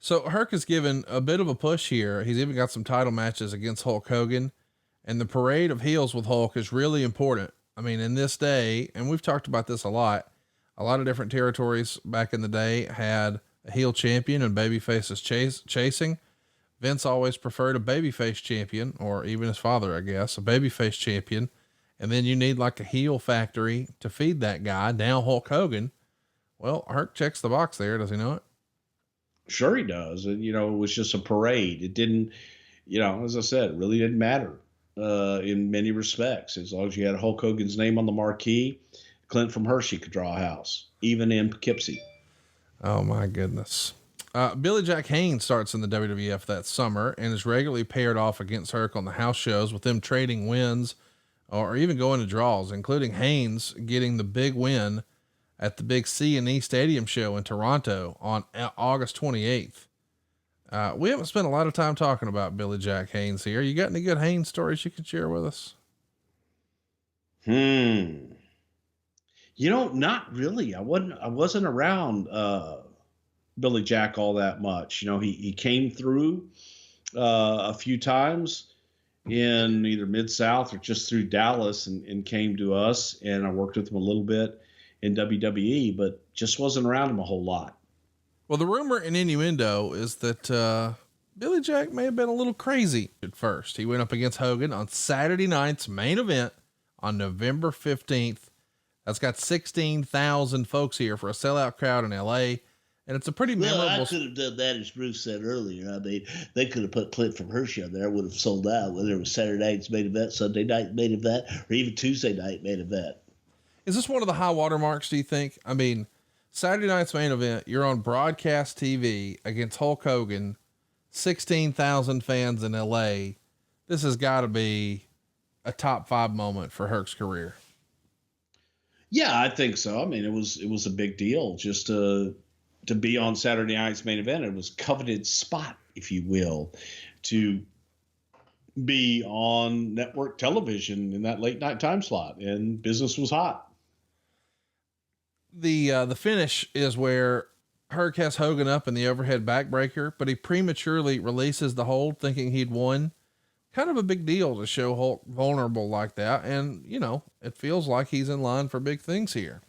So Herc is given a bit of a push here. He's even got some title matches against Hulk Hogan, and the parade of heels with Hulk is really important. I mean, in this day, and we've talked about this a lot of different territories back in the day had a heel champion and babyfaces chasing. Vince always preferred a babyface champion, or even his father, I guess, a babyface champion. And then you need like a heel factory to feed that guy. Now Hulk Hogan. Well, Herc checks the box there. Does he know it? Sure he does. And, it was just a parade. It didn't, as I said, it really didn't matter in many respects. As long as you had Hulk Hogan's name on the marquee, Clint from Hershey could draw a house, even in Poughkeepsie. Oh my goodness. Billy Jack Haynes starts in the WWF that summer and is regularly paired off against Herc on the house shows, with them trading wins or even going to draws, including Haynes getting the big win at the big C&E Stadium show in Toronto on August 28th. We haven't spent a lot of time talking about Billy Jack Haynes here. You got any good Haynes stories you can share with us? Not really. I wasn't around, Billy Jack all that much. He came through, a few times in either Mid-South or just through Dallas and came to us. And I worked with him a little bit in WWE, but just wasn't around him a whole lot. Well, the rumor and innuendo is that, Billy Jack may have been a little crazy at first. He went up against Hogan on Saturday night's main event on November 15th. That's got 16,000 folks here for a sellout crowd in LA. And it's a pretty memorable. Well, I could have done that, as Bruce said earlier. I mean, they could have put Clint from Hershey on there. It would have sold out, whether it was Saturday night's main event, Sunday night main event, or even Tuesday night main event. Is this one of the high water marks, do you think? I mean, Saturday night's main event, you're on broadcast TV against Hulk Hogan, 16,000 fans in LA. This has got to be a top 5 moment for Herc's career. Yeah, I think so. I mean, it was a big deal just to be on Saturday night's main event. It was a coveted spot, if you will, to be on network television in that late night time slot, and business was hot. The finish is where Herc has Hogan up in the overhead backbreaker, but he prematurely releases the hold thinking he'd won. Kind of a big deal to show Hulk vulnerable like that. And, it feels like he's in line for big things here.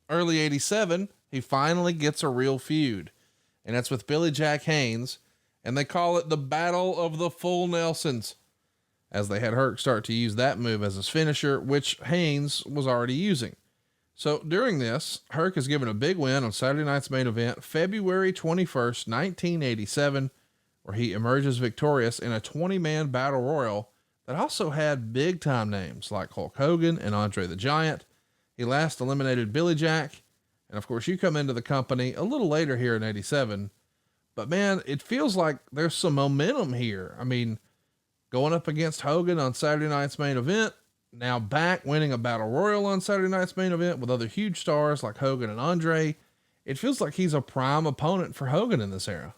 Early 87, he finally gets a real feud, and that's with Billy Jack Haynes, and they call it the Battle of the Full Nelsons, as they had Herc start to use that move as his finisher, which Haynes was already using. So during this, Herc is given a big win on Saturday night's main event, February 21st, 1987, where he emerges victorious in a 20-man battle royal that also had big time names like Hulk Hogan and Andre the Giant. He last eliminated Billy Jack. And of course you come into the company a little later here in 87, but man, it feels like there's some momentum here. I mean, going up against Hogan on Saturday night's main event, now back winning a battle royal on Saturday night's main event with other huge stars like Hogan and Andre. It feels like he's a prime opponent for Hogan in this era.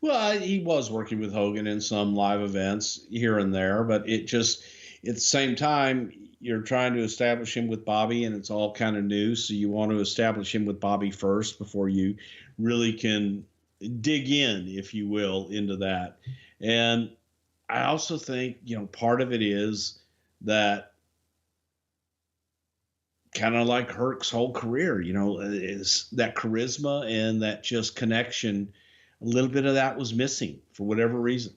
Well, he was working with Hogan in some live events here and there, but it just, at the same time, you're trying to establish him with Bobby, and it's all kind of new. So you want to establish him with Bobby first before you really can dig in, if you will, into that. And I also think, part of it is that kind of like Herc's whole career, is that charisma and that just connection. A little bit of that was missing for whatever reason.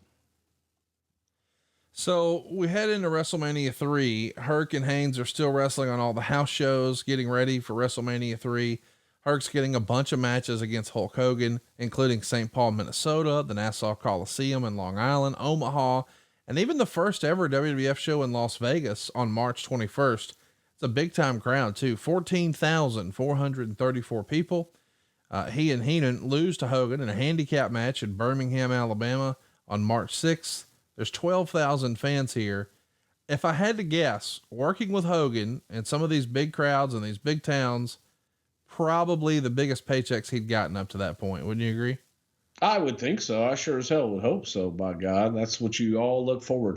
So we head into WrestleMania 3. Herc and Haynes are still wrestling on all the house shows, getting ready for WrestleMania 3. Herc's getting a bunch of matches against Hulk Hogan, including St. Paul, Minnesota, the Nassau Coliseum in Long Island, Omaha, and even the first ever WWF show in Las Vegas on March 21st. It's a big time crowd too. 14,434 people. He and Heenan lose to Hogan in a handicap match in Birmingham, Alabama on March 6th. There's 12,000 fans here. If I had to guess, working with Hogan and some of these big crowds in these big towns, probably the biggest paychecks he'd gotten up to that point. Wouldn't you agree? I would think so. I sure as hell would hope so, by God. That's what you all look forward